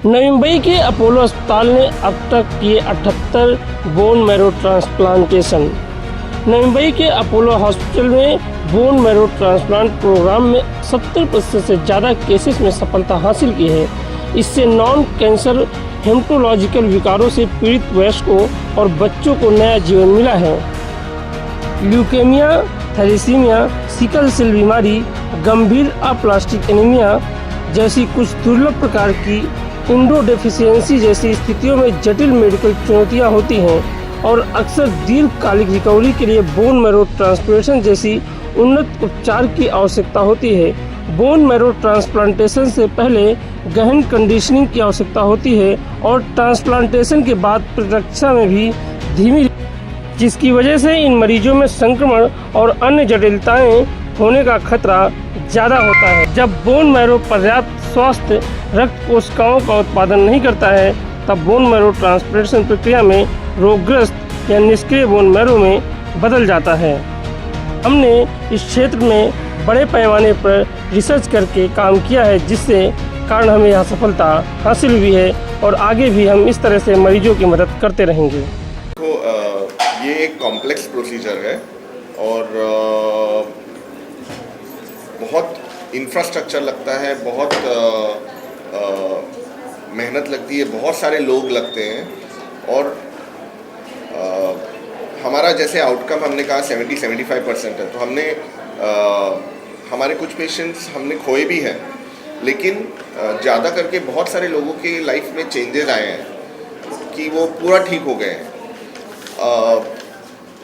नवी मुंबई के अपोलो अस्पताल ने अब तक किए 78 bone marrow transplantation. Navi Mumbai के अपोलो हॉस्पिटल में बोन मैरो ट्रांसप्लांट प्रोग्राम में 70% से ज़्यादा केसेस में सफलता हासिल की है। इससे नॉन कैंसर हेमेटोलॉजिकल विकारों से पीड़ित वयस्कों और बच्चों को नया जीवन मिला है। ल्यूकेमिया, थैलेसीमिया, सिकल सेल बीमारी, गंभीर अप्लास्टिक एनीमिया जैसी कुछ दुर्लभ प्रकार की इम्यूनोडेफिशिएंसी जैसी स्थितियों में जटिल मेडिकल चुनौतियां होती हैं और अक्सर दीर्घकालिक रिकवरी के लिए बोन मैरो ट्रांसप्लांटेशन जैसी उन्नत उपचार की आवश्यकता होती है। बोन मैरो ट्रांसप्लांटेशन से पहले गहन कंडीशनिंग की आवश्यकता होती है और ट्रांसप्लांटेशन के बाद प्रतिरक्षा में भी धीमी, जिसकी वजह से इन मरीजों में संक्रमण और अन्य जटिलताएं होने का खतरा ज़्यादा होता है। जब बोन मैरो पर्याप्त स्वस्थ रक्त कोशिकाओं का उत्पादन नहीं करता है, तब बोन मैरो ट्रांसप्लांटेशन प्रक्रिया में रोगग्रस्त या निष्क्रिय बोन मैरो में बदल जाता है। हमने इस क्षेत्र में बड़े पैमाने पर रिसर्च करके काम किया है, जिससे कारण हमें यह सफलता हासिल हुई है और आगे भी हम इस तरह से मरीजों की मदद करते रहेंगे। तो ये एक कॉम्प्लेक्स प्रोसीजर है और बहुत इंफ्रास्ट्रक्चर लगता है, बहुत मेहनत लगती है, बहुत सारे लोग लगते हैं और हमारा जैसे आउटकम हमने कहा 70-75% है। तो हमने हमारे कुछ पेशेंट्स हमने खोए भी हैं, लेकिन ज़्यादा करके बहुत सारे लोगों के लाइफ में चेंजेस आए हैं कि वो पूरा ठीक हो गए हैं।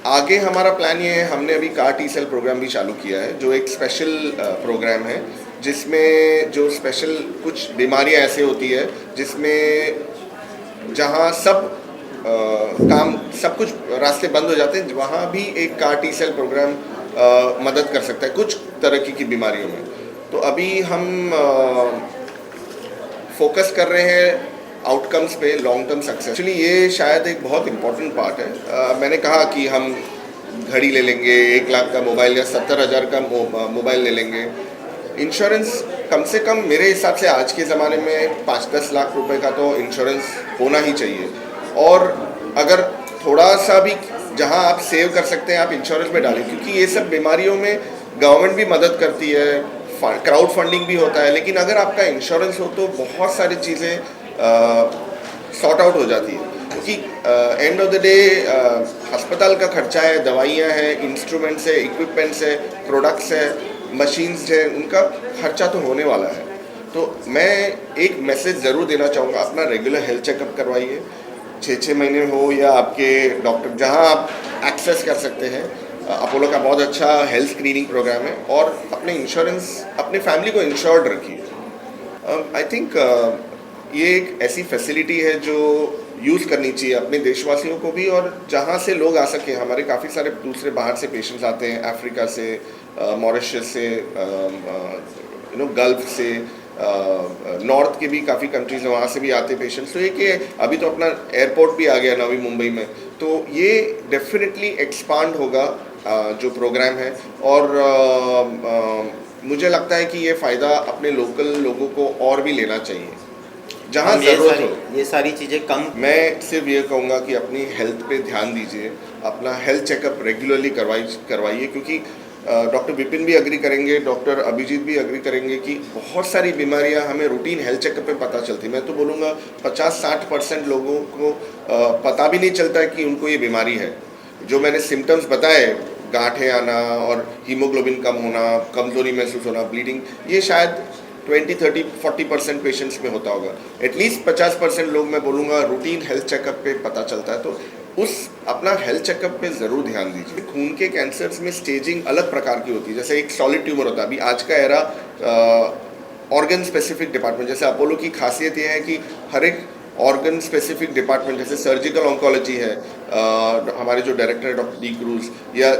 आगे हमारा प्लान ये है, हमने अभी CAR T-cell प्रोग्राम भी चालू किया है, जो एक स्पेशल प्रोग्राम है, जिसमें जो स्पेशल कुछ बीमारियां ऐसे होती है जिसमें जहां सब कुछ रास्ते बंद हो जाते हैं, वहाँ भी एक CAR T-cell प्रोग्राम मदद कर सकता है कुछ तरह की बीमारियों में। तो अभी हम फोकस कर रहे हैं आउटकम्स पे, लॉन्ग टर्म सक्सेस। एक्चुअली ये शायद एक बहुत इंपॉर्टेंट पार्ट है। मैंने कहा कि हम घड़ी ले लेंगे, 1 लाख का मोबाइल या 70,000 का मोबाइल ले लेंगे। इंश्योरेंस कम से कम मेरे हिसाब से आज के ज़माने में 5-10 लाख रुपए का तो इंश्योरेंस होना ही चाहिए। और अगर थोड़ा सा भी जहां आप सेव कर सकते हैं, आप इंश्योरेंस में डालें, क्योंकि ये सब बीमारियों में गवर्नमेंट भी मदद करती है, क्राउड फंडिंग भी होता है। लेकिन अगर आपका इंश्योरेंस हो तो बहुत सारी चीज़ें सॉर्ट आउट हो जाती है, क्योंकि एंड ऑफ द डे अस्पताल का खर्चा है, दवाइयाँ हैं, इंस्ट्रूमेंट्स है, इक्विपमेंट्स है, प्रोडक्ट्स है, मशीन्स है, उनका खर्चा तो होने वाला है। तो मैं एक मैसेज ज़रूर देना चाहूँगा, अपना रेगुलर हेल्थ चेकअप करवाइए, 6-6 महीने हो या आपके डॉक्टर जहाँ आप एक्सेस कर सकते हैं। अपोलो का बहुत अच्छा हेल्थ स्क्रीनिंग प्रोग्राम है और अपने इंश्योरेंस, अपने फैमिली को इंश्योर्ड रखिए। आई थिंक ये एक ऐसी फैसिलिटी है जो यूज़ करनी चाहिए अपने देशवासियों को भी, और जहाँ से लोग आ सके। हमारे काफ़ी सारे दूसरे बाहर से पेशेंट्स आते हैं, अफ्रीका से, मॉरिशस से, गल्फ से, नॉर्थ के भी काफ़ी कंट्रीज हैं, वहाँ से भी आते पेशेंट्स। तो ये कि अभी तो अपना एयरपोर्ट भी आ गया नवी मुंबई में, तो ये डेफिनेटली एक्सपांड होगा जो प्रोग्राम है। और मुझे लगता है कि ये फ़ायदा अपने लोकल लोगों को और भी लेना चाहिए जहाँ ज़रूरत हो। ये सारी चीज़ें कम, मैं सिर्फ ये कहूँगा कि अपनी हेल्थ पे ध्यान दीजिए, अपना हेल्थ चेकअप रेगुलरली करवाइए, क्योंकि डॉक्टर विपिन भी अग्री करेंगे, डॉक्टर अभिजीत भी अग्री करेंगे कि बहुत सारी बीमारियां हमें रूटीन हेल्थ चेकअप पे पता चलती। मैं तो बोलूँगा 50-60% लोगों को पता भी नहीं चलता है कि उनको ये बीमारी है। जो मैंने सिम्टम्स बताए, गांठें आना और हीमोग्लोबिन कम होना, कमज़ोरी महसूस होना, ब्लीडिंग, ये शायद 20-30-40% पेशेंट्स में होता होगा। एटलीस्ट 50% लोग मैं बोलूँगा रूटीन हेल्थ चेकअप पे पता चलता है। तो उस अपना हेल्थ चेकअप पे ज़रूर ध्यान दीजिए। खून के कैंसर्स में स्टेजिंग अलग प्रकार की होती है, जैसे एक सॉलिड ट्यूमर होता है। अभी आज का एरा ऑर्गन स्पेसिफिक डिपार्टमेंट, जैसे अपोलो की खासियत ये है कि हर एक ऑर्गन स्पेसिफिक डिपार्टमेंट, जैसे सर्जिकल ऑन्कोलॉजी है, हमारे जो डायरेक्टर है डॉक्टर डी क्रूज, या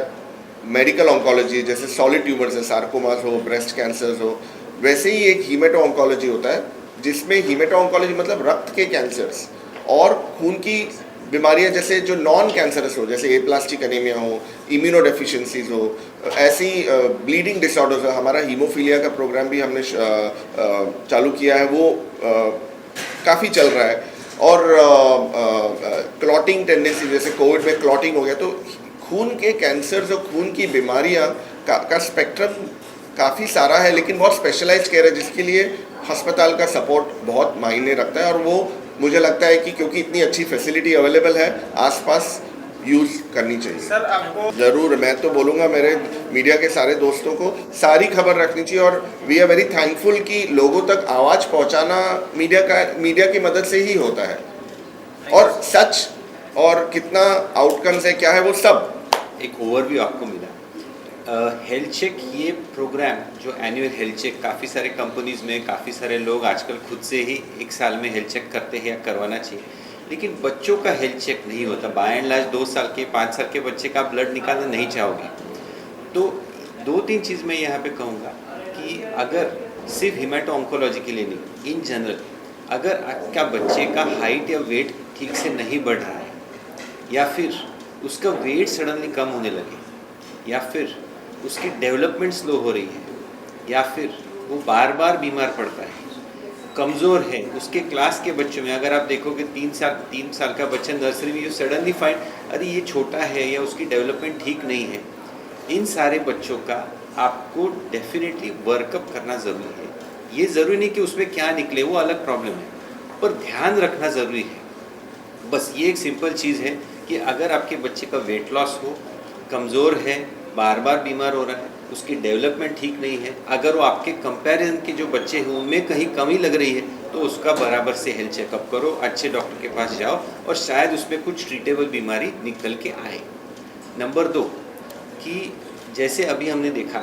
मेडिकल ऑन्कोलॉजी जैसे सॉलिड ट्यूमर्स है, सार्कोमास हो, ब्रेस्ट कैंसर्स हो, वैसे ही एक हीमेटो ऑन्कोलॉजी होता है, जिसमें हीमेटो ऑन्कोलॉजी मतलब रक्त के कैंसर्स और खून की बीमारियां, जैसे जो नॉन कैंसरस हो, जैसे एप्लास्टिक एनीमिया हो, इम्यूनोडेफिशिएंसीज हो, ऐसी ब्लीडिंग डिसऑर्डर्स हो। हमारा हीमोफीलिया का प्रोग्राम भी हमने चालू किया है, वो काफ़ी चल रहा है, और क्लॉटिंग टेंडेंसी, जैसे कोविड में क्लॉटिंग हो गया, तो खून के कैंसर्स और खून की बीमारियां का स्पेक्ट्रम काफ़ी सारा है, लेकिन बहुत स्पेशलाइज केयर है जिसके लिए अस्पताल का सपोर्ट बहुत मायने रखता है। और वो मुझे लगता है कि क्योंकि इतनी अच्छी फैसिलिटी अवेलेबल है, आसपास यूज़ करनी चाहिए। सर आपको ज़रूर, मैं तो बोलूँगा मेरे मीडिया के सारे दोस्तों को सारी खबर रखनी चाहिए, और वी आर वेरी थैंकफुल कि लोगों तक आवाज़ पहुँचाना मीडिया की मदद से ही होता है, और सच और कितना आउटकम्स है, क्या है, वो सब एक ओवरव्यू आपको मिला। हेल्थ चेक ये प्रोग्राम जो एनुअल हेल्थ चेक, काफ़ी सारे कंपनीज़ में काफ़ी सारे लोग आजकल खुद से ही एक साल में हेल्थ चेक करते हैं या करवाना चाहिए, लेकिन बच्चों का हेल्थ चेक नहीं होता। बाय एंड लार्ज 2 साल के 5 साल के बच्चे का ब्लड निकालना नहीं चाहोगे। तो 2-3 चीज़ मैं यहाँ पे कहूँगा कि अगर सिर्फ हिमेटो ऑन्कोलॉजी के लिए नहीं, इन जनरल अगर आपका बच्चे का हाइट या वेट ठीक से नहीं बढ़ रहा है, या फिर उसका वेट सडनली कम होने लगे, या फिर उसकी डेवलपमेंट स्लो हो रही है, या फिर वो बार बार बीमार पड़ता है, कमज़ोर है, उसके क्लास के बच्चों में अगर आप देखोगे 3 साल का बच्चा नर्सरी में जो सडनली फाइंड अरे ये छोटा है या उसकी डेवलपमेंट ठीक नहीं है, इन सारे बच्चों का आपको डेफिनेटली वर्कअप करना ज़रूरी है। ये ज़रूरी नहीं कि उसमें क्या निकले, वो अलग प्रॉब्लम है, पर ध्यान रखना ज़रूरी है। बस ये एक सिंपल चीज़ है कि अगर आपके बच्चे का वेट लॉस हो, कमज़ोर है, बार बार बीमार हो रहा है, उसकी डेवलपमेंट ठीक नहीं है, अगर वो आपके कंपैरिजन के जो बच्चे हैं उनमें कहीं कमी लग रही है, तो उसका बराबर से हेल्थ चेकअप करो, अच्छे डॉक्टर के पास जाओ, और शायद उसमें कुछ ट्रीटेबल बीमारी निकल के आए। नंबर 2 कि जैसे अभी हमने देखा,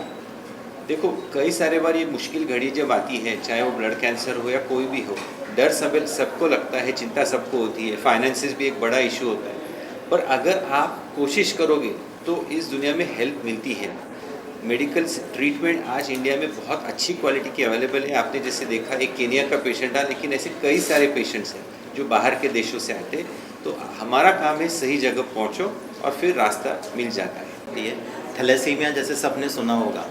देखो कई सारे बार ये मुश्किल घड़ी जब आती है, चाहे वो ब्लड कैंसर हो या कोई भी हो, डर सबको लगता है, चिंता सबको होती है, फाइनेंसिस भी एक बड़ा इशू होता है, पर अगर आप कोशिश करोगे तो इस दुनिया में हेल्प मिलती है। मेडिकल ट्रीटमेंट आज इंडिया में बहुत अच्छी क्वालिटी की अवेलेबल है। आपने जैसे देखा एक केनिया का पेशेंट था, लेकिन ऐसे कई सारे पेशेंट्स हैं जो बाहर के देशों से आते, तो हमारा काम है सही जगह पहुंचो और फिर रास्ता मिल जाता है। ये थैलेसीमिया जैसे सबने सुना होगा,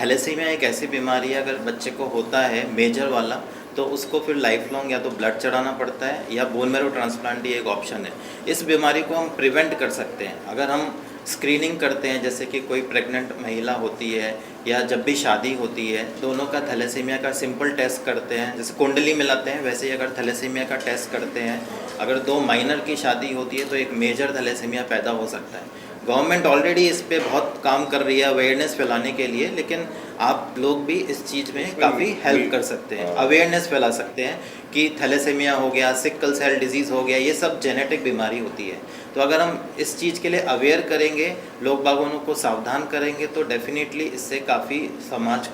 थैलेसीमिया एक ऐसी बीमारी है, अगर बच्चे को होता है मेजर वाला, तो उसको फिर लाइफ लॉन्ग या तो ब्लड चढ़ाना पड़ता है या बोन मैरो ट्रांसप्लांट ही एक ऑप्शन है। इस बीमारी को हम प्रिवेंट कर सकते हैं अगर हम स्क्रीनिंग करते हैं, जैसे कि कोई प्रेग्नेंट महिला होती है या जब भी शादी होती है, दोनों का थैलेसीमिया का सिंपल टेस्ट करते हैं, जैसे कुंडली मिलाते हैं वैसे ही अगर थैलेसीमिया का टेस्ट करते हैं, अगर 2 माइनर की शादी होती है तो एक मेजर थैलेसीमिया पैदा हो सकता है। गवर्नमेंट ऑलरेडी इस पे बहुत काम कर रही है अवेयरनेस फैलाने के लिए, लेकिन आप लोग भी इस चीज़ में काफ़ी हेल्प कर सकते हैं, अवेयरनेस फैला सकते हैं कि थैलेसीमिया हो गया, सिकल सेल डिजीज़ हो गया, ये सब जेनेटिक बीमारी होती है। तो अगर हम इस चीज़ के लिए अवेयर करेंगे, लोग बागों को सावधान करेंगे, तो डेफिनेटली इससे काफ़ी समाज